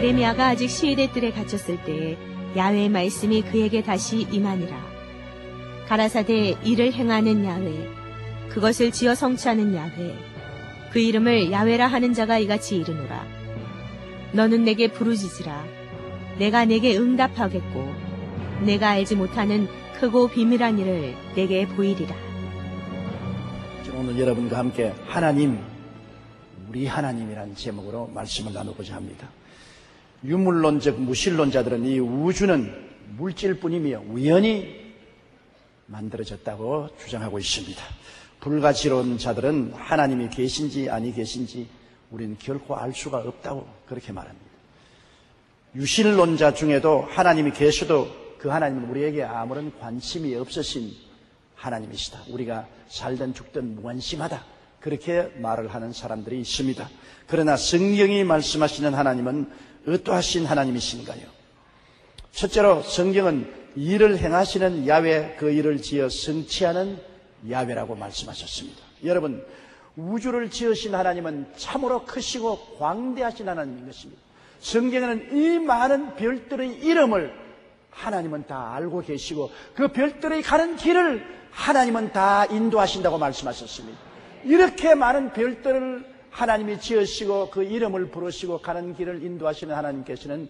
예레미야가 아직 시위대 뜰에 갇혔을 때에 야훼의 말씀이 그에게 다시 임하니라. 가라사대 이를 행하는 야훼, 그것을 지어 성취하는 야훼, 그 이름을 야훼라 하는 자가 이같이 이르노라. 너는 내게 부르짖으라. 내가 내게 응답하겠고 내가 알지 못하는 크고 비밀한 일을 내게 보이리라. 오늘 여러분과 함께 하나님, 우리 하나님이라는 제목으로 말씀을 나누고자 합니다. 유물론적 무신론자들은 이 우주는 물질뿐이며 우연히 만들어졌다고 주장하고 있습니다. 불가지론자들은 하나님이 계신지 아니 계신지 우리는 결코 알 수가 없다고 그렇게 말합니다. 유신론자 중에도 하나님이 계셔도 그 하나님은 우리에게 아무런 관심이 없으신 하나님이시다. 우리가 살든 죽든 무관심하다. 그렇게 말을 하는 사람들이 있습니다. 그러나 성경이 말씀하시는 하나님은 어떠하신 하나님이신가요? 첫째로 성경은 일을 행하시는 야훼, 그 일을 지어 성취하는 야훼라고 말씀하셨습니다. 여러분, 우주를 지으신 하나님은 참으로 크시고 광대하신 하나님인 것입니다. 성경에는 이 많은 별들의 이름을 하나님은 다 알고 계시고 그 별들이 가는 길을 하나님은 다 인도하신다고 말씀하셨습니다. 이렇게 많은 별들을 하나님이 지으시고 그 이름을 부르시고 가는 길을 인도하시는 하나님께서는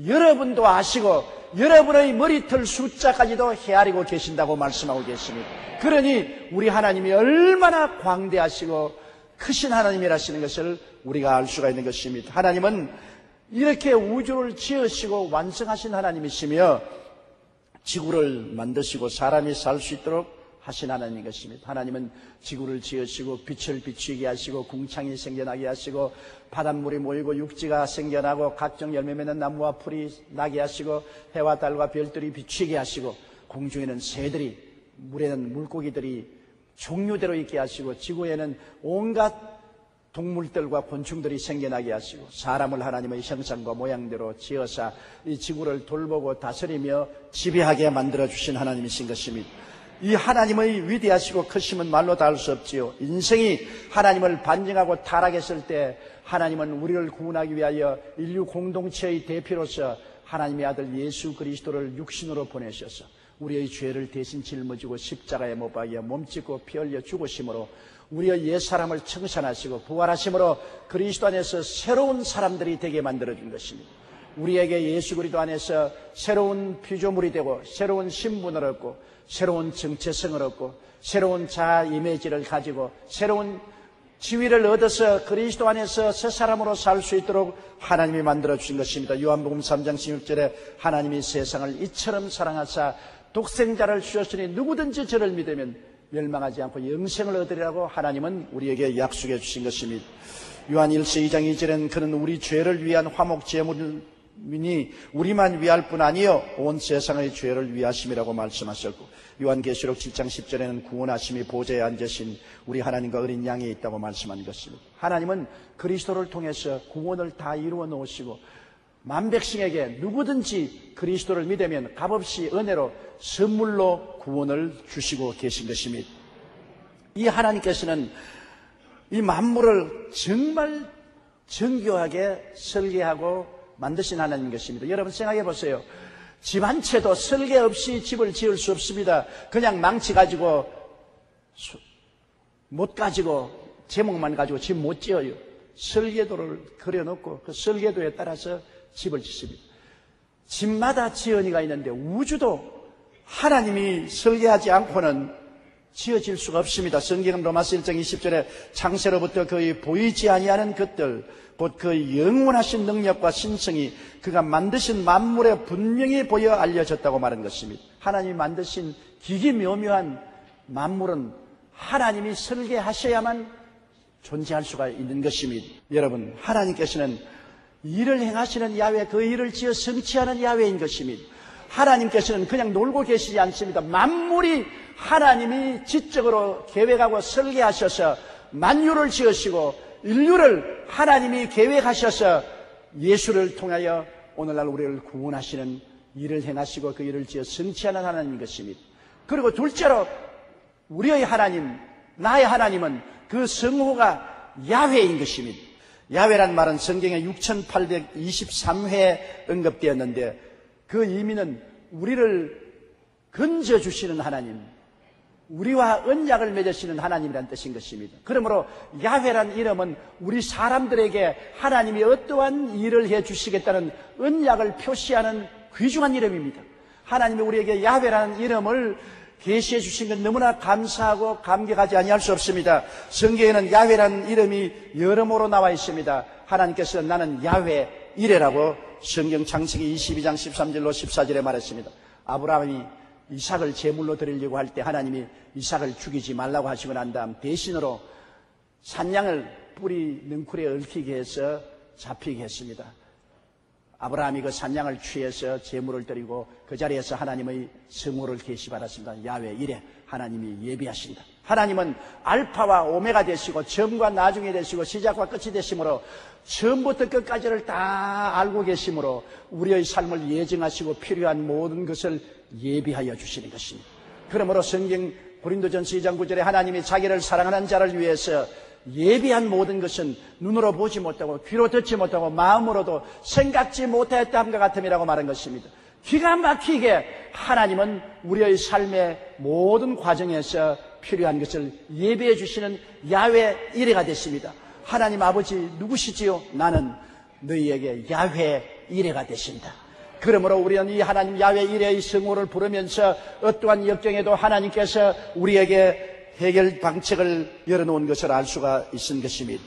여러분도 아시고 여러분의 머리털 숫자까지도 헤아리고 계신다고 말씀하고 계십니다. 그러니 우리 하나님이 얼마나 광대하시고 크신 하나님이라시는 것을 우리가 알 수가 있는 것입니다. 하나님은 이렇게 우주를 지으시고 완성하신 하나님이시며 지구를 만드시고 사람이 살 수 있도록 하신 하나님인 것입니다. 하나님은 지구를 지으시고 빛을 비추게 하시고 궁창이 생겨나게 하시고 바닷물이 모이고 육지가 생겨나고 각종 열매 맺는 나무와 풀이 나게 하시고 해와 달과 별들이 비추게 하시고 공중에는 새들이 물에는 물고기들이 종류대로 있게 하시고 지구에는 온갖 동물들과 곤충들이 생겨나게 하시고 사람을 하나님의 형상과 모양대로 지어서 이 지구를 돌보고 다스리며 지배하게 만들어주신 하나님이신 것입니다. 이 하나님의 위대하시고 크심은 말로 다 할 수 없지요. 인생이 하나님을 반증하고 타락했을 때 하나님은 우리를 구원하기 위하여 인류 공동체의 대표로서 하나님의 아들 예수 그리스도를 육신으로 보내셔서 우리의 죄를 대신 짊어지고 십자가에 못 박여 몸짓고 피 흘려 죽으심으로 우리의 옛사람을 청산하시고 부활하심으로 그리스도 안에서 새로운 사람들이 되게 만들어준 것입니다. 우리에게 예수 그리스도 안에서 새로운 피조물이 되고 새로운 신분을 얻고 새로운 정체성을 얻고 새로운 자아 이미지를 가지고 새로운 지위를 얻어서 그리스도 안에서 새 사람으로 살 수 있도록 하나님이 만들어주신 것입니다. 요한복음 3장 16절에 하나님이 세상을 이처럼 사랑하사 독생자를 주셨으니 누구든지 저를 믿으면 멸망하지 않고 영생을 얻으리라고 하나님은 우리에게 약속해 주신 것입니다. 요한 1서 2장 2절에는 그는 우리 죄를 위한 화목 제물이니 우리만 위할 뿐 아니요 온 세상의 죄를 위하심이라고 말씀하셨고 요한계시록 7장 10절에는 구원하심이 보좌에 앉으신 우리 하나님과 어린 양이 있다고 말씀한 것입니다. 하나님은 그리스도를 통해서 구원을 다 이루어 놓으시고 만백성에게 누구든지 그리스도를 믿으면 값없이 은혜로 선물로 구원을 주시고 계신 것입니다. 이 하나님께서는 이 만물을 정말 정교하게 설계하고 만드신 하나님인 것입니다. 여러분 생각해 보세요. 집 한 채도 설계 없이 집을 지을 수 없습니다. 그냥 망치 가지고 못 가지고 제목만 가지고 집 못 지어요. 설계도를 그려놓고 그 설계도에 따라서 집을 짓습니다. 집마다 지연이가 있는데 우주도 하나님이 설계하지 않고는 지어질 수가 없습니다. 성경은 로마서 1장 20절에 창세로부터 거의 보이지 아니하는 것들 곧 그 영원하신 능력과 신성이 그가 만드신 만물에 분명히 보여 알려졌다고 말한 것입니다. 하나님이 만드신 기기묘묘한 만물은 하나님이 설계하셔야만 존재할 수가 있는 것입니다. 여러분, 하나님께서는 일을 행하시는 야훼, 그 일을 지어 성취하는 야훼인 것입니다. 하나님께서는 그냥 놀고 계시지 않습니다. 만물이 하나님이 지적으로 계획하고 설계하셔서 만유를 지으시고 인류를 하나님이 계획하셔서 예수를 통하여 오늘날 우리를 구원하시는 일을 행하시고 그 일을 지어 성취하는 하나님인 것입니다. 그리고 둘째로 우리의 하나님, 나의 하나님은 그 성호가 야훼인 것입니다. 야훼란 말은 성경에 6823회 언급되었는데 그 의미는 우리를 건져주시는 하나님, 우리와 언약을 맺으시는 하나님이라는 뜻인 것입니다. 그러므로 야훼란 이름은 우리 사람들에게 하나님이 어떠한 일을 해주시겠다는 언약을 표시하는 귀중한 이름입니다. 하나님이 우리에게 야훼라는 이름을 계시해 주신 건 너무나 감사하고 감격하지 아니할 수 없습니다. 성경에는 야훼라는 이름이 여러모로 나와 있습니다. 하나님께서는 나는 야훼 이레라고 성경 창세기 22장 13절로 14절에 말했습니다. 아브라함이 이삭을 제물로 드리려고 할 때 하나님이 이삭을 죽이지 말라고 하시고 난 다음 대신으로 산양을 뿌리 능쿨에 얽히게 해서 잡히게 했습니다. 아브라함이 그 산양을 취해서 제물을 드리고 그 자리에서 하나님의 성호를 계시받았습니다. 야훼 이레, 하나님이 예비하신다. 하나님은 알파와 오메가 되시고 처음과 나중이 되시고 시작과 끝이 되시므로 처음부터 끝까지를 다 알고 계시므로 우리의 삶을 예정하시고 필요한 모든 것을 예비하여 주시는 것입니다. 그러므로 성경 고린도전서 2장 9절에 하나님이 자기를 사랑하는 자를 위해서 예비한 모든 것은 눈으로 보지 못하고 귀로 듣지 못하고 마음으로도 생각지 못했다함과 같음이라고 말한 것입니다. 기가 막히게 하나님은 우리의 삶의 모든 과정에서 필요한 것을 예비해 주시는 야훼 이레가 되십니다. 하나님 아버지 누구시지요? 나는 너희에게 야훼 이레가 되신다. 그러므로 우리는 이 하나님 야훼 이레의 성호를 부르면서 어떠한 역경에도 하나님께서 우리에게 해결 방책을 열어놓은 것을 알 수가 있는 것입니다.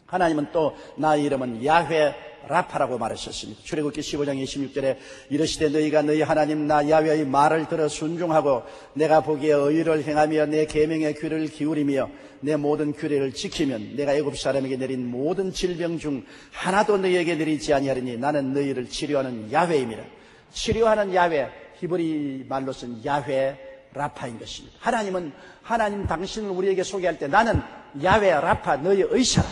하나님은 또 나의 이름은 야훼 라파라고 말하셨습니다. 출애굽기 15장 26절에 이르시되 너희가 너희 하나님 나 야훼의 말을 들어 순종하고 내가 보기에 의를 행하며 내 계명의 귀를 기울이며 내 모든 규례를 지키면 내가 애굽 사람에게 내린 모든 질병 중 하나도 너희에게 내리지 아니하리니 나는 너희를 치료하는 야훼임이라. 치료하는 야훼, 히브리 말로서는 야훼 라파인 것입니다. 하나님 당신을 우리에게 소개할 때 나는 야훼 라파 너희 의사라.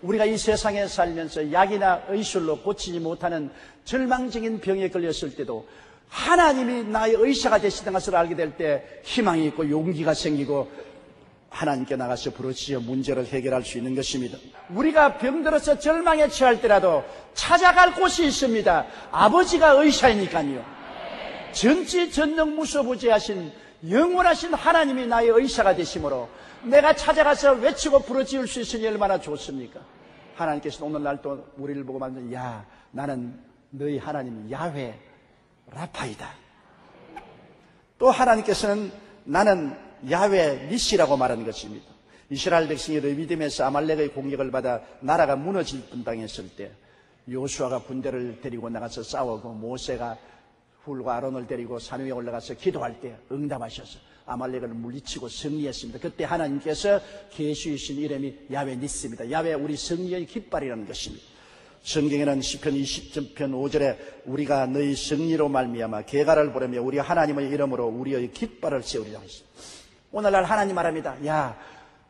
우리가 이 세상에 살면서 약이나 의술로 고치지 못하는 절망적인 병에 걸렸을 때도 하나님이 나의 의사가 되시는 것을 알게 될 때 희망이 있고 용기가 생기고 하나님께 나가서 부르짖어 문제를 해결할 수 있는 것입니다. 우리가 병들어서 절망에 처할 때라도 찾아갈 곳이 있습니다. 아버지가 의사이니까요. 전지전능무소부재하신 영원하신 하나님이 나의 의사가 되심으로 내가 찾아가서 외치고 부르짖을 수 있으니 얼마나 좋습니까? 하나님께서 오늘날 또 우리를 보고 말하는 야 나는 너희 하나님 야훼 라파이다. 또 하나님께서는 나는 야훼 니시라고 말하는 것입니다. 이스라엘 백성이 르비딤에서 아말렉의 공격을 받아 나라가 무너질 분당했을 때 요수아가 군대를 데리고 나가서 싸우고 모세가 훌과 아론을 데리고 산 위에 올라가서 기도할 때 응답하셔서 아말렉을 물리치고 승리했습니다. 그때 하나님께서 계시하신 이름이 야훼 니스입니다. 야훼 우리 승리의 깃발이라는 것입니다. 성경에는 시편 20편 5절에 우리가 너희 승리로 말미암아 계가를 부르며 우리 하나님의 이름으로 우리의 깃발을 세우리라고 했습니다. 오늘날 하나님 말합니다. 야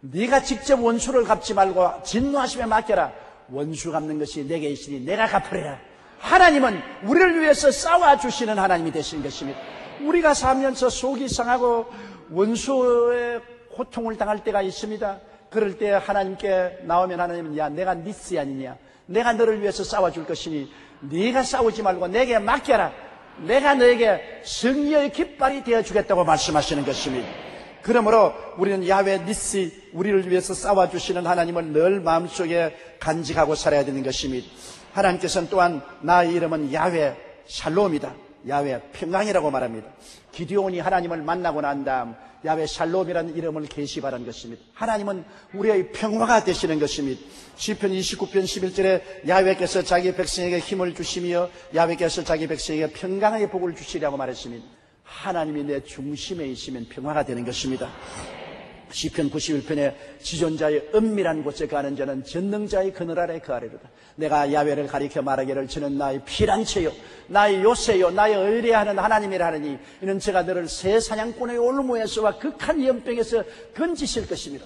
네가 직접 원수를 갚지 말고 진노하심에 맡겨라. 원수 갚는 것이 내게 있으니 내가 갚으리라. 하나님은 우리를 위해서 싸워주시는 하나님이 되신 것입니다. 우리가 살면서 속이 상하고 원수의 고통을 당할 때가 있습니다. 그럴 때 하나님께 나오면 하나님은 야 내가 니스 아니냐, 내가 너를 위해서 싸워줄 것이니 네가 싸우지 말고 내게 맡겨라. 내가 너에게 승리의 깃발이 되어주겠다고 말씀하시는 것입니다. 그러므로 우리는 야훼 니시 우리를 위해서 싸워주시는 하나님을 늘 마음속에 간직하고 살아야 되는 것입니다. 하나님께서는 또한 나의 이름은 야훼 샬롬이다. 야훼 평강이라고 말합니다. 기드온이 하나님을 만나고 난 다음 야훼 샬롬이라는 이름을 계시바란 것입니다. 하나님은 우리의 평화가 되시는 것입니다. 시편 29편 11절에 야훼께서 자기 백성에게 힘을 주시며 야훼께서 자기 백성에게 평강의 복을 주시라고 말했습니다. 하나님이 내 중심에 있으면 평화가 되는 것입니다. 시편 91편에 지존자의 은밀한 곳에 가는 자는 전능자의 그늘 아래 거하리로다. 내가 야훼를 가리켜 말하기를 저는 나의 피난처요 나의 요새요 나의 의뢰하는 하나님이라 하느니 이는 제가 너를 새 사냥꾼의 올무에서와 극한 연병에서 건지실 것입니다.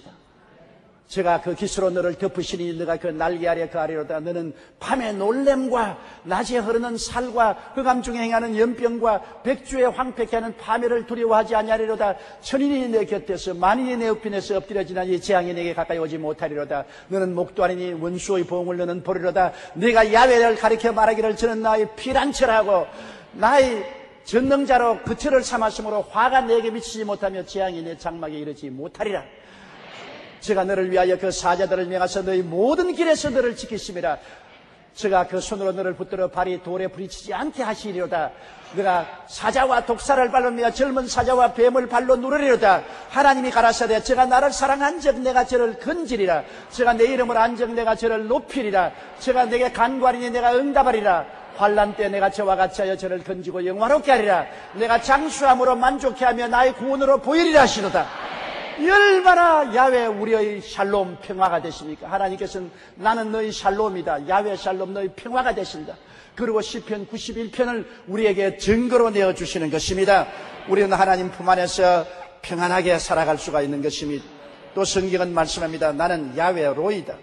제가 그 깃으로 너를 덮으시니 너가 그 날개 아래 그 아래로다. 너는 밤의 놀램과 낮에 흐르는 살과 흑암 중에 행하는 연병과 백주에 황폐케 하는 파멸을 두려워하지 아니하리로다. 천인이 내 곁에서 만인이 내 우편에서 엎드려지나니 재앙이 내게 가까이 오지 못하리로다. 너는 목도 아니니 원수의 보응을 너는 보리로다. 네가 야훼를 가리켜 말하기를 저는 나의 피란처라고 나의 전능자로 그 철을 삼았으므로 화가 내게 미치지 못하며 재앙이 내 장막에 이르지 못하리라. 제가 너를 위하여 그 사자들을 명하서 너희 모든 길에서 너를 지키심이라. 제가 그 손으로 너를 붙들어 발이 돌에 부딪히지 않게 하시리로다. 내가 사자와 독사를 발로 젊은 사자와 뱀을 발로 누르리로다. 하나님이 가라사대 제가 나를 사랑한즉 내가 저를 건지리라. 제가 내 이름을 안즉 내가 저를 높이리라. 제가 내게 간구하리니 내가 응답하리라. 환난 때 내가 저와 같이 하여 저를 건지고 영화롭게 하리라. 내가 장수함으로 만족해 하며 나의 구원으로 보이리라 하시로다. 얼마나 야훼 우리의 샬롬 평화가 되십니까? 하나님께서는 나는 너희 샬롬이다. 야훼 샬롬 너희 평화가 되신다. 그리고 시편 91편을 우리에게 증거로 내어주시는 것입니다. 우리는 하나님 품 안에서 평안하게 살아갈 수가 있는 것입니다. 또 성경은 말씀합니다. 나는 야훼 로이다.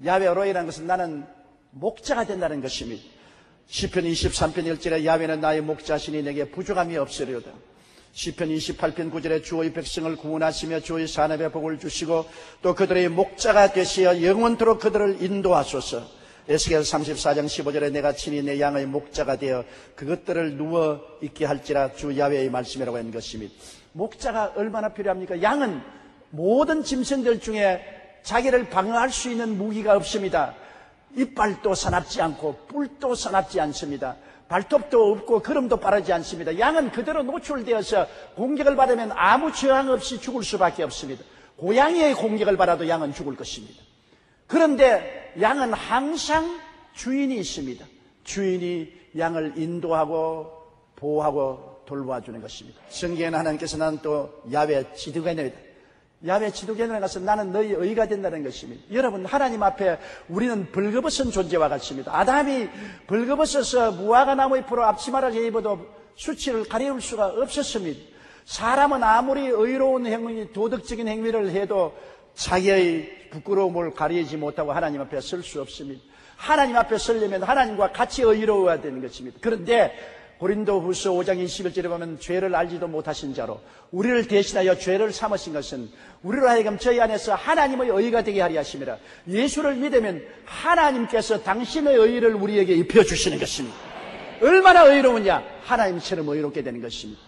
야훼 로이라는 것은 나는 목자가 된다는 것입니다. 시편 23편 1절에 야훼는 나의 목자시니 내게 부족함이 없으리로다. 시편 28편 9절에 주의 백성을 구원하시며 주의 산업에 복을 주시고 또 그들의 목자가 되시어 영원토록 그들을 인도하소서. 에스겔 34장 15절에 내가 친히 내 양의 목자가 되어 그것들을 누워 있게 할지라 주 야훼의 말씀이라고 하는 것입니다. 목자가 얼마나 필요합니까? 양은 모든 짐승들 중에 자기를 방어할 수 있는 무기가 없습니다. 이빨도 사납지 않고 뿔도 사납지 않습니다. 발톱도 없고 걸음도 빠르지 않습니다. 양은 그대로 노출되어서 공격을 받으면 아무 저항 없이 죽을 수밖에 없습니다. 고양이의 공격을 받아도 양은 죽을 것입니다. 그런데 양은 항상 주인이 있습니다. 주인이 양을 인도하고 보호하고 돌봐주는 것입니다. 성경에는 하나님께서 나는 또 야훼 지도자이다. 야훼 지도자에 가서 나는 너희 의가 된다는 것입니다. 여러분, 하나님 앞에 우리는 벌거벗은 존재와 같습니다. 아담이 벌거벗어서 무화과 나무의 풀로 앞치마를 입어도 수치를 가리울 수가 없었습니다. 사람은 아무리 의로운 행위, 도덕적인 행위를 해도 자기의 부끄러움을 가리지 못하고 하나님 앞에 설 수 없습니다. 하나님 앞에 서려면 하나님과 같이 의로워야 되는 것입니다. 그런데 고린도후서 5장 21절에 보면 죄를 알지도 못하신 자로 우리를 대신하여 죄를 삼으신 것은 우리로 하여금 저희 안에서 하나님의 의가 되게 하리 하심이라. 예수를 믿으면 하나님께서 당신의 의를 우리에게 입혀주시는 것입니다. 얼마나 의로우냐? 하나님처럼 의롭게 되는 것입니다.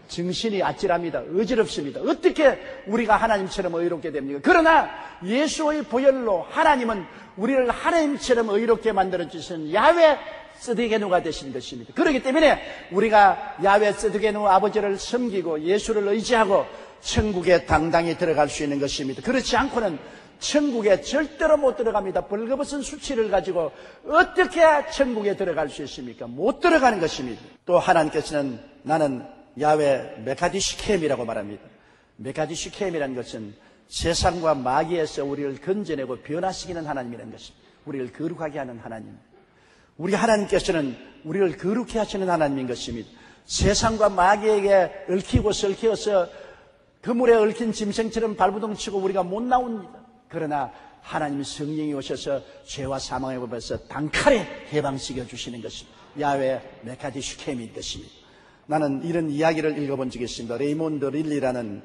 정신이 아찔합니다. 어지럽습니다. 어떻게 우리가 하나님처럼 의롭게 됩니까? 그러나 예수의 보혈로 하나님은 우리를 하나님처럼 의롭게 만들어주신 야훼 쓰드게누가 되신 것입니다. 그렇기 때문에 우리가 야훼 쓰드게누 아버지를 섬기고 예수를 의지하고 천국에 당당히 들어갈 수 있는 것입니다. 그렇지 않고는 천국에 절대로 못 들어갑니다. 벌거벗은 수치를 가지고 어떻게 천국에 들어갈 수 있습니까? 못 들어가는 것입니다. 또 하나님께서는 나는 야훼 메카디시켐이라고 말합니다. 메카디시켐이라는 것은 세상과 마귀에서 우리를 건져내고 변화시키는 하나님이라는 것입니다. 우리를 거룩하게 하는 하나님. 우리 하나님께서는 우리를 거룩해 하시는 하나님인 것입니다. 세상과 마귀에게 얽히고 설키어서 그물에 얽힌 짐승처럼 발부둥치고 우리가 못 나옵니다. 그러나 하나님 성령이 오셔서 죄와 사망의 법에서 단칼에 해방시켜 주시는 것입니다. 야훼 메카디시켐인 것입니다. 나는 이런 이야기를 읽어본 적이 있습니다. 레이몬드 릴리라는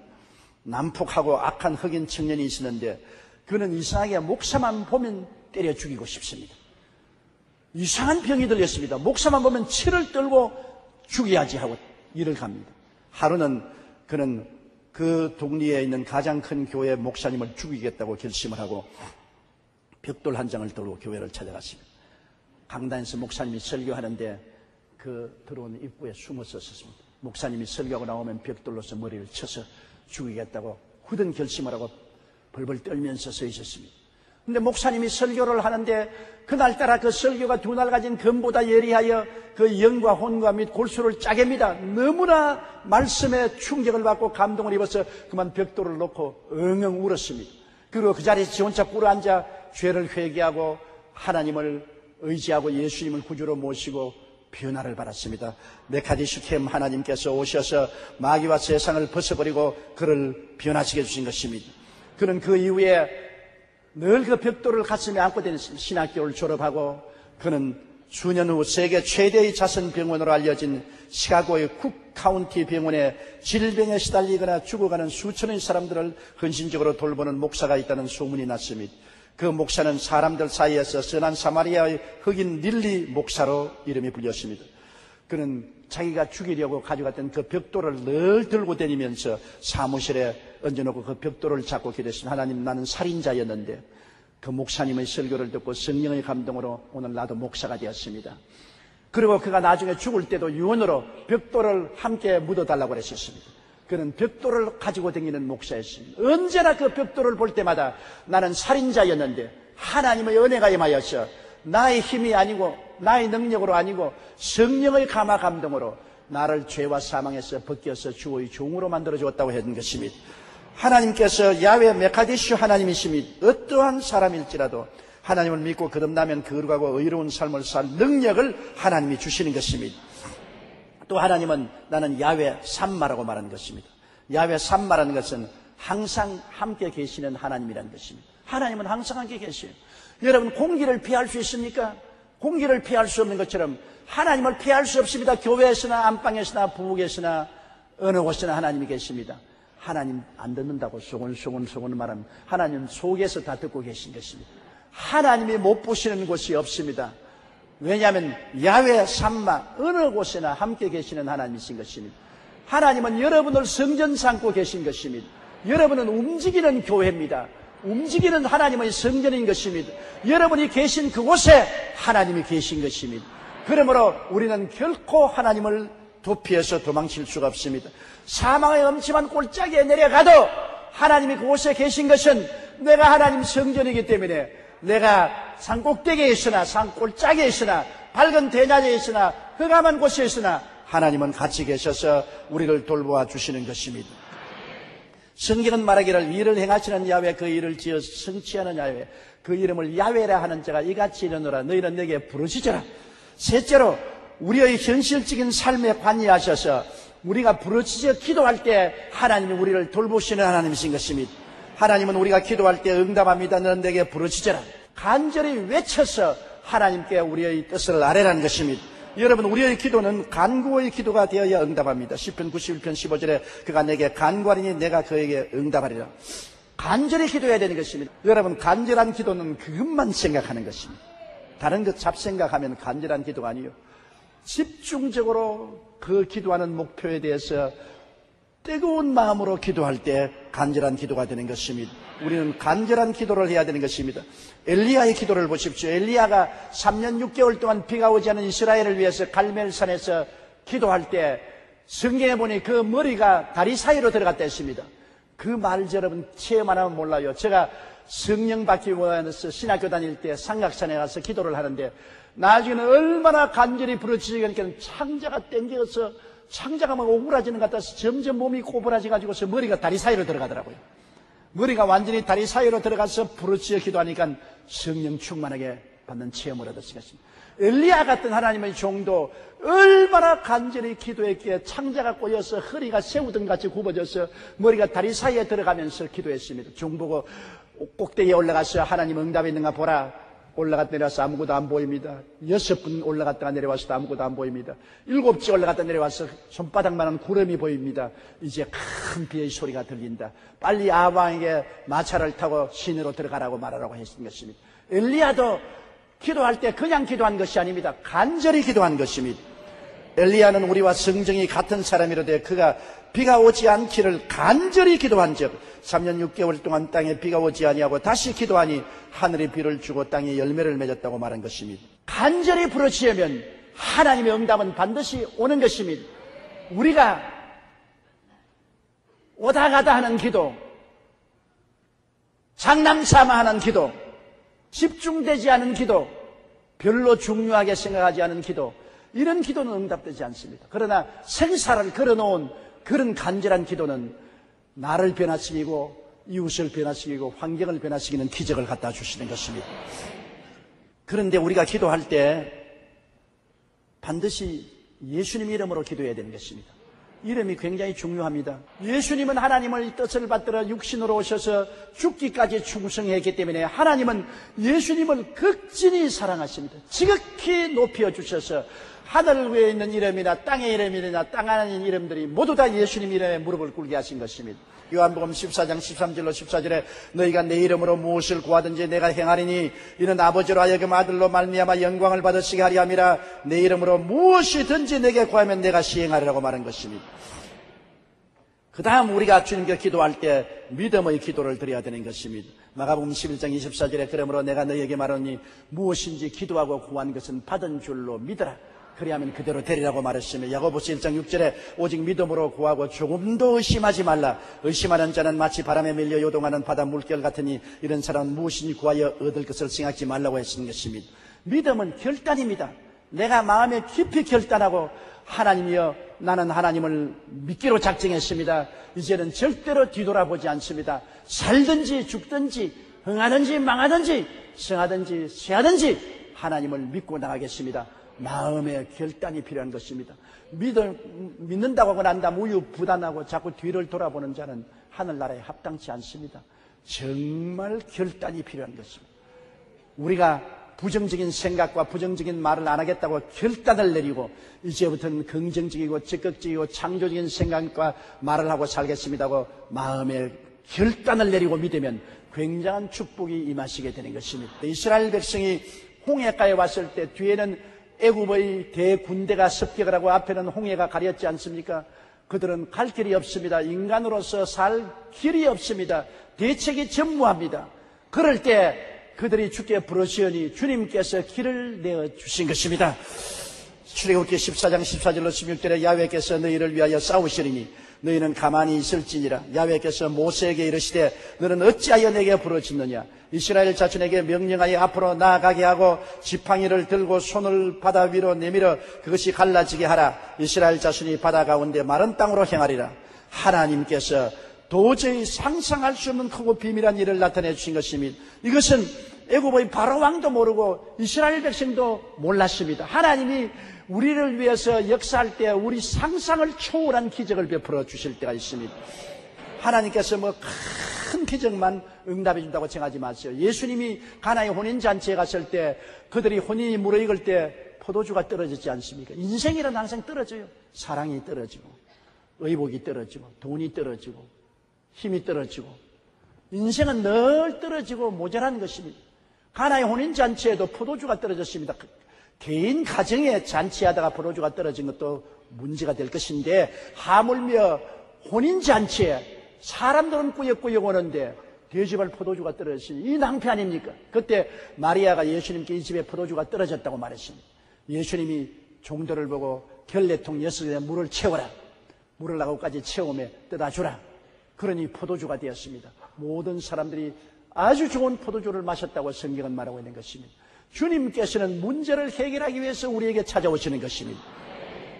난폭하고 악한 흑인 청년이 있었는데 그는 이상하게 목사만 보면 때려 죽이고 싶습니다. 이상한 병이 들렸습니다. 목사만 보면 치를 떨고 죽여야지 하고 일을 갑니다. 하루는 그는 그 동리에 있는 가장 큰 교회 목사님을 죽이겠다고 결심을 하고 벽돌 한 장을 들고 교회를 찾아갔습니다. 강단에서 목사님이 설교하는데 그 들어온 입구에 숨어서 있었습니다. 목사님이 설교하고 나오면 벽돌로서 머리를 쳐서 죽이겠다고 굳은 결심을 하고 벌벌 떨면서 서 있었습니다. 근데 목사님이 설교를 하는데 그날따라 그 설교가 두 날 가진 검보다 예리하여 그 영과 혼과 및 골수를 짜깁니다. 너무나 말씀에 충격을 받고 감동을 입어서 그만 벽돌을 놓고 엉엉 울었습니다. 그리고 그 자리에서 지 혼자 꿇어앉아 죄를 회개하고 하나님을 의지하고 예수님을 구주로 모시고 변화를 받았습니다. 메카디시켐 하나님께서 오셔서 마귀와 세상을 벗어버리고 그를 변화시켜 주신 것입니다. 그는 그 이후에 늘 그 벽돌을 가슴에 안고 다녔습니다. 신학교를 졸업하고 그는 수년 후 세계 최대의 자선병원으로 알려진 시카고의 쿡 카운티 병원에 질병에 시달리거나 죽어가는 수천의 사람들을 헌신적으로 돌보는 목사가 있다는 소문이 났습니다. 그 목사는 사람들 사이에서 선한 사마리아의 흑인 릴리 목사로 이름이 불렸습니다. 그는 자기가 죽이려고 가져갔던 그 벽돌을 늘 들고 다니면서 사무실에 얹어놓고 그 벽돌을 잡고 기도했습니다. 하나님, 나는 살인자였는데 그 목사님의 설교를 듣고 성령의 감동으로 오늘 나도 목사가 되었습니다. 그리고 그가 나중에 죽을 때도 유언으로 벽돌을 함께 묻어달라고 그랬었습니다. 그는 벽돌을 가지고 다니는 목사였습니다. 언제나 그 벽돌을 볼 때마다 나는 살인자였는데 하나님의 은혜가 임하여서 나의 힘이 아니고 나의 능력으로 아니고 성령의 감화 감동으로 나를 죄와 사망에서 벗겨서 주의 종으로 만들어 주었다고 했던 것입니다. 하나님께서 야훼 메카디슈 하나님이십니다. 어떠한 사람일지라도 하나님을 믿고 거듭나면 거룩하고 의로운 삶을 살 능력을 하나님이 주시는 것입니다. 또 하나님은 나는 야훼 삼마라고 말하는 것입니다. 야훼 삼마라는 것은 항상 함께 계시는 하나님이라는 것입니다. 하나님은 항상 함께 계셔요. 여러분, 공기를 피할 수 있습니까? 공기를 피할 수 없는 것처럼 하나님을 피할 수 없습니다. 교회에서나 안방에서나 부엌에서나 어느 곳에나 하나님이 계십니다. 하나님 안 듣는다고 소곤소곤 말하면 하나님 속에서 다 듣고 계신 것입니다. 하나님이 못 보시는 곳이 없습니다. 왜냐하면 야훼 삼마 어느 곳에나 함께 계시는 하나님이신 것입니다. 하나님은 여러분을 성전 삼고 계신 것입니다. 여러분은 움직이는 교회입니다. 움직이는 하나님의 성전인 것입니다. 여러분이 계신 그곳에 하나님이 계신 것입니다. 그러므로 우리는 결코 하나님을 도피해서 도망칠 수가 없습니다. 사망의 엄침한 골짜기에 내려가도 하나님이 그곳에 계신 것은 내가 하나님 성전이기 때문에 내가 산꼭대기에 있으나 산골짜기에 있으나 밝은 대낮에 있으나 흑암한 곳에 있으나 하나님은 같이 계셔서 우리를 돌보아 주시는 것입니다. 성경은 말하기를 일을 행하시는 야훼 그 일을 지어 성취하는 야훼 그 이름을 야훼라 하는 자가 이같이 이르노라 너희는 내게 부르짖어라. 셋째로 우리의 현실적인 삶에 관여하셔서 우리가 부르짖어 기도할 때 하나님이 우리를 돌보시는 하나님이신 것입니다. 하나님은 우리가 기도할 때 응답합니다. 너는 내게 부르짖어라. 간절히 외쳐서 하나님께 우리의 뜻을 아뢰라는 것입니다. 여러분, 우리의 기도는 간구의 기도가 되어야 응답합니다. 시편 91편 15절에 그가 내게 간구하리니 내가 그에게 응답하리라. 간절히 기도해야 되는 것입니다. 여러분, 간절한 기도는 그것만 생각하는 것입니다. 다른 것 잡생각하면 간절한 기도가 아니에요. 집중적으로 그 기도하는 목표에 대해서 뜨거운 마음으로 기도할 때 간절한 기도가 되는 것입니다. 우리는 간절한 기도를 해야 되는 것입니다. 엘리야의 기도를 보십시오. 엘리야가 3년 6개월 동안 비가 오지 않은 이스라엘을 위해서 갈멜산에서 기도할 때 성경에 보니 그 머리가 다리 사이로 들어갔다 했습니다. 그 말 여러분 체험 안 하면 몰라요. 제가 성령 받기 위해서 신학교 다닐 때 삼각산에 가서 기도를 하는데 나중에는 얼마나 간절히 부르짖으니까 창자가 땡겨서 창자가 막 오그라지는 것 같아서 점점 몸이 꼬부라져가지고서 머리가 다리 사이로 들어가더라고요. 머리가 완전히 다리 사이로 들어가서 부르짖어 기도하니까 성령 충만하게 받는 체험을 얻었습니다. 엘리야 같은 하나님의 종도 얼마나 간절히 기도했기에 창자가 꼬여서 허리가 새우등같이 굽어져서 머리가 다리 사이에 들어가면서 기도했습니다. 중보고 꼭대기에 올라가서 하나님 응답이 있는가 보라. 올라갔다 내려와서 아무것도 안 보입니다. 6번 올라갔다가 내려와서도 아무것도 안 보입니다. 7째 올라갔다 내려와서 손바닥만한 구름이 보입니다. 이제 큰 비의 소리가 들린다. 빨리 아방에게 마차를 타고 시내로 들어가라고 말하라고 했던 것입니다. 엘리야도 기도할 때 그냥 기도한 것이 아닙니다. 간절히 기도한 것입니다. 엘리야는 우리와 성정이 같은 사람이로되 그가 비가 오지 않기를 간절히 기도한 적 3년 6개월 동안 땅에 비가 오지 아니하고 다시 기도하니 하늘이 비를 주고 땅에 열매를 맺었다고 말한 것입니다. 간절히 부르짖으면 하나님의 응답은 반드시 오는 것입니다. 우리가 오다 가다 하는 기도, 장남삼아 하는 기도, 집중되지 않은 기도, 별로 중요하게 생각하지 않은 기도, 이런 기도는 응답되지 않습니다. 그러나 생사를 걸어놓은 그런 간절한 기도는 나를 변화시키고 이웃을 변화시키고 환경을 변화시키는 기적을 갖다 주시는 것입니다. 그런데 우리가 기도할 때 반드시 예수님 이름으로 기도해야 되는 것입니다. 이름이 굉장히 중요합니다. 예수님은 하나님의 뜻을 받들어 육신으로 오셔서 죽기까지 충성했기 때문에 하나님은 예수님을 극진히 사랑하십니다. 지극히 높여주셔서 하늘 위에 있는 이름이나 땅의 이름이나 땅 안에 있는 이름들이 모두 다 예수님 이름에 무릎을 꿇게 하신 것입니다. 요한복음 14장 13절로 14절에 너희가 내 이름으로 무엇을 구하든지 내가 행하리니 이는 아버지로 하여금 아들로 말미암아 영광을 받으시게 하리 함이라. 내 이름으로 무엇이든지 내게 구하면 내가 시행하리라고 말한 것입니다. 그 다음 우리가 주님께 기도할 때 믿음의 기도를 드려야 되는 것입니다. 마가복음 11장 24절에 그러므로 내가 너희에게 말하니 무엇인지 기도하고 구한 것은 받은 줄로 믿어라. 그리하면 그대로 되리라고 말했으며 야고보서 1장 6절에 오직 믿음으로 구하고 조금도 의심하지 말라. 의심하는 자는 마치 바람에 밀려 요동하는 바다 물결 같으니 이런 사람은 무엇인지 구하여 얻을 것을 생각지 말라고 했는 것입니다. 믿음은 결단입니다. 내가 마음에 깊이 결단하고 하나님이여 나는 하나님을 믿기로 작정했습니다. 이제는 절대로 뒤돌아보지 않습니다. 살든지 죽든지 흥하든지 망하든지 성하든지 쇠하든지 하나님을 믿고 나가겠습니다. 마음의 결단이 필요한 것입니다. 믿는다고 하고 난 다음 우유부단하고 자꾸 뒤를 돌아보는 자는 하늘나라에 합당치 않습니다. 정말 결단이 필요한 것입니다. 우리가 부정적인 생각과 부정적인 말을 안 하겠다고 결단을 내리고 이제부터는 긍정적이고 적극적이고 창조적인 생각과 말을 하고 살겠습니다고 마음의 결단을 내리고 믿으면 굉장한 축복이 임하시게 되는 것입니다. 이스라엘 백성이 홍해가에 왔을 때 뒤에는 애굽의 대군대가 습격을 하고 앞에는 홍해가 가렸지 않습니까? 그들은 갈 길이 없습니다. 인간으로서 살 길이 없습니다. 대책이 전무합니다. 그럴 때 그들이 주께 부르시오니 주님께서 길을 내어주신 것입니다. 출애굽기 14장 14절로 16절에 야훼께서 너희를 위하여 싸우시리니 너희는 가만히 있을지니라. 야훼께서 모세에게 이르시되 너는 어찌하여 내게 부르짖느냐. 이스라엘 자손에게 명령하여 앞으로 나아가게 하고 지팡이를 들고 손을 바다 위로 내밀어 그것이 갈라지게 하라. 이스라엘 자손이 바다 가운데 마른 땅으로 행하리라. 하나님께서 도저히 상상할 수 없는 크고 비밀한 일을 나타내 주신 것입니다. 이것은 애굽의 바로 왕도 모르고 이스라엘 백성도 몰랐습니다. 하나님이 우리를 위해서 역사할 때 우리 상상을 초월한 기적을 베풀어 주실 때가 있습니다. 하나님께서 큰 기적만 응답해 준다고 생각하지 마세요. 예수님이 가나의 혼인잔치에 갔을 때 그들이 혼인이 무르익을 때 포도주가 떨어졌지 않습니까? 인생이란 항상 떨어져요. 사랑이 떨어지고 의복이 떨어지고 돈이 떨어지고 힘이 떨어지고 인생은 늘 떨어지고 모자란 것입니다. 가나의 혼인잔치에도 포도주가 떨어졌습니다. 개인 가정에 잔치하다가 포도주가 떨어진 것도 문제가 될 것인데 하물며 혼인잔치에 사람들은 꾸역꾸역 오는데 돼지발 포도주가 떨어졌으니 이 낭패 아닙니까? 그때 마리아가 예수님께 이 집에 포도주가 떨어졌다고 말했습니다. 예수님이 종들을 보고 결례통 6개에 물을 채워라. 물을 나고까지 채우며 떠다주라. 그러니 포도주가 되었습니다. 모든 사람들이 아주 좋은 포도주를 마셨다고 성경은 말하고 있는 것입니다. 주님께서는 문제를 해결하기 위해서 우리에게 찾아오시는 것입니다.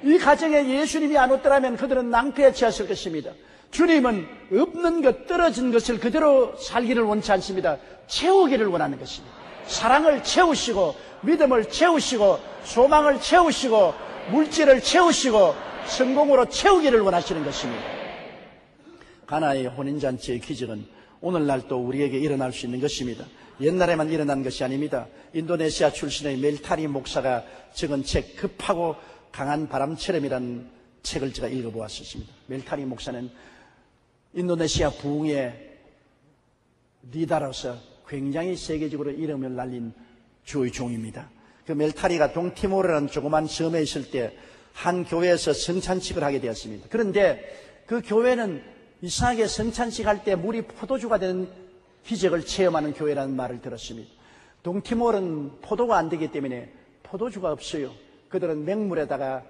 이 가정에 예수님이 안 오더라면 그들은 낭패에 처했을 것입니다. 주님은 없는 것, 떨어진 것을 그대로 살기를 원치 않습니다. 채우기를 원하는 것입니다. 사랑을 채우시고 믿음을 채우시고 소망을 채우시고 물질을 채우시고 성공으로 채우기를 원하시는 것입니다. 가나의 혼인잔치의 기적은 오늘날 또 우리에게 일어날 수 있는 것입니다. 옛날에만 일어난 것이 아닙니다. 인도네시아 출신의 멜타리 목사가 적은 책 급하고 강한 바람처럼이라는 책을 제가 읽어보았습니다. 멜타리 목사는 인도네시아 부흥의 리더로서 굉장히 세계적으로 이름을 날린 주의 종입니다. 그 멜타리가 동티모르라는 조그만 섬에 있을 때 한 교회에서 성찬식을 하게 되었습니다. 그런데 그 교회는 이상하게 성찬식 할 때 물이 포도주가 되는 기적을 체험하는 교회라는 말을 들었습니다. 동티모르는 포도가 안 되기 때문에 포도주가 없어요. 그들은 맹물에다가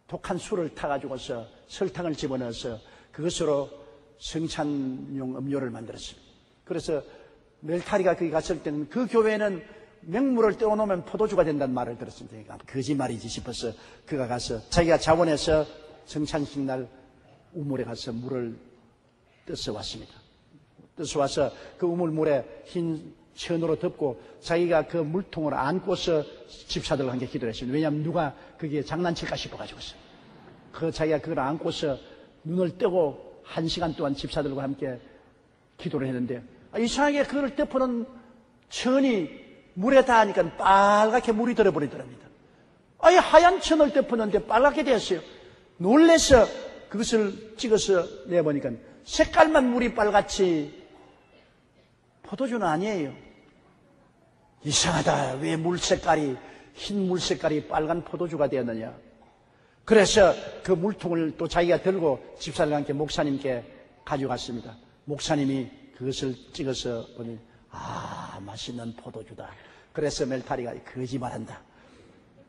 독한 술을 타가지고서 설탕을 집어넣어서 그것으로 성찬용 음료를 만들었습니다. 그래서 멜타리가 거기 갔을 때는 그 교회는 맹물을 떼어놓으면 포도주가 된다는 말을 들었습니다. 거짓말이지 싶어서 그가 가서 자기가 자원해서 성찬식 날 우물에 가서 물을 떠서 왔습니다. 떠서 와서 그 우물물에 흰 천으로 덮고 자기가 그 물통을 안고서 집사들과 함께 기도를 했습니다. 왜냐하면 누가 거기에 장난칠까 싶어가지고서. 자기가 그걸 안고서 눈을 뜨고 1시간 동안 집사들과 함께 기도를 했는데, 이상하게 그걸 덮어놓은 천이 물에 닿으니까 빨갛게 물이 들어버리더랍니다. 하얀 천을 덮어놓는데 빨갛게 되었어요. 놀래서 그것을 찍어서 내보니까 색깔만 물이 빨갛지 포도주는 아니에요. 이상하다. 왜 흰 물 색깔이 빨간 포도주가 되었느냐. 그래서 그 물통을 또 자기가 들고 집사들과 함께 목사님께 가져갔습니다. 목사님이 그것을 찍어서 보니 맛있는 포도주다. 그래서 멜타리가 거짓말한다.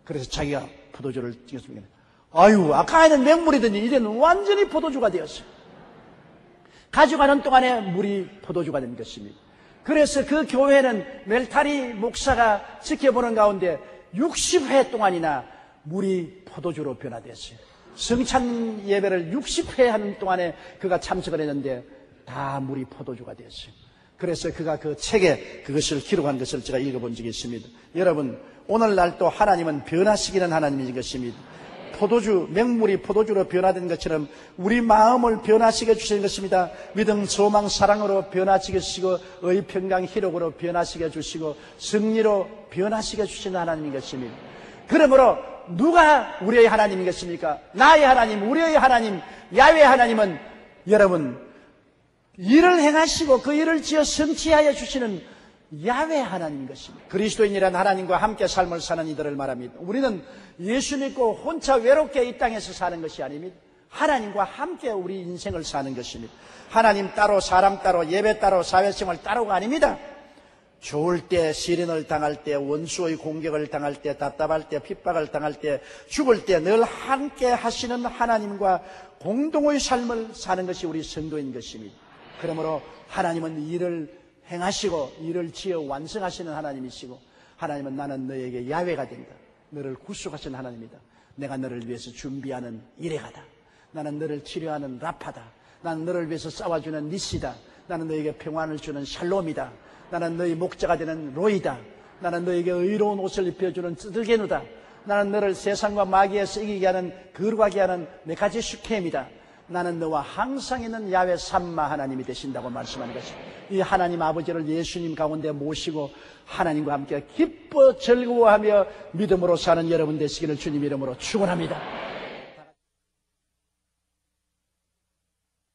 그래서 자기가 포도주를 찍었습니다. 아까에는 맹물이더니 이제는 완전히 포도주가 되었어요. 가져가는 동안에 물이 포도주가 된 것입니다. 그래서 그 교회는 멜타리 목사가 지켜보는 가운데 60회 동안이나 물이 포도주로 변화됐어요. 성찬 예배를 60회 하는 동안에 그가 참석을 했는데 다 물이 포도주가 됐어요. 그래서 그가 그 책에 그것을 기록한 것을 제가 읽어본 적이 있습니다. 여러분, 오늘날 또 하나님은 변화시키는 하나님인 것입니다. 맹물이 포도주로 변화된 것처럼 우리 마음을 변화시켜 주시는 것입니다. 믿음, 소망, 사랑으로 변화시켜 주시고, 의평강, 희록으로 변화시켜 주시고, 승리로 변화시켜 주시는 하나님인 것입니다. 그러므로 누가 우리의 하나님이겠습니까? 나의 하나님, 우리의 하나님, 야훼 하나님은 여러분, 일을 행하시고 그 일을 지어 성취하여 주시는 야훼 하나님인 것입니다. 그리스도인이란 하나님과 함께 삶을 사는 이들을 말합니다. 우리는 예수 믿고 혼자 외롭게 이 땅에서 사는 것이 아닙니다. 하나님과 함께 우리 인생을 사는 것입니다. 하나님 따로, 사람 따로, 예배 따로, 사회생활 따로가 아닙니다. 좋을 때, 시련을 당할 때, 원수의 공격을 당할 때, 답답할 때, 핍박을 당할 때, 죽을 때 늘 함께 하시는 하나님과 공동의 삶을 사는 것이 우리 성도인 것입니다. 그러므로 하나님은 일을 행하시고 일을 지어 완성하시는 하나님이시고, 하나님은 나는 너에게 야훼가 된다. 너를 구속하신 하나님이다. 내가 너를 위해서 준비하는 이레가다. 나는 너를 치료하는 라파다. 나는 너를 위해서 싸워주는 니시다. 나는 너에게 평안을 주는 샬롬이다. 나는 너의 목자가 되는 로이다. 나는 너에게 의로운 옷을 입혀주는 쯔들게누다. 나는 너를 세상과 마귀에서 이기게 하는, 거룩하게 하는 메카지 슈케임이다. 나는 너와 항상 있는 야훼 삼마 하나님이 되신다고 말씀하는 것입니다. 이 하나님 아버지를 예수님 가운데 모시고 하나님과 함께 기뻐 즐거워하며 믿음으로 사는 여러분 되시기를 주님 이름으로 축원합니다.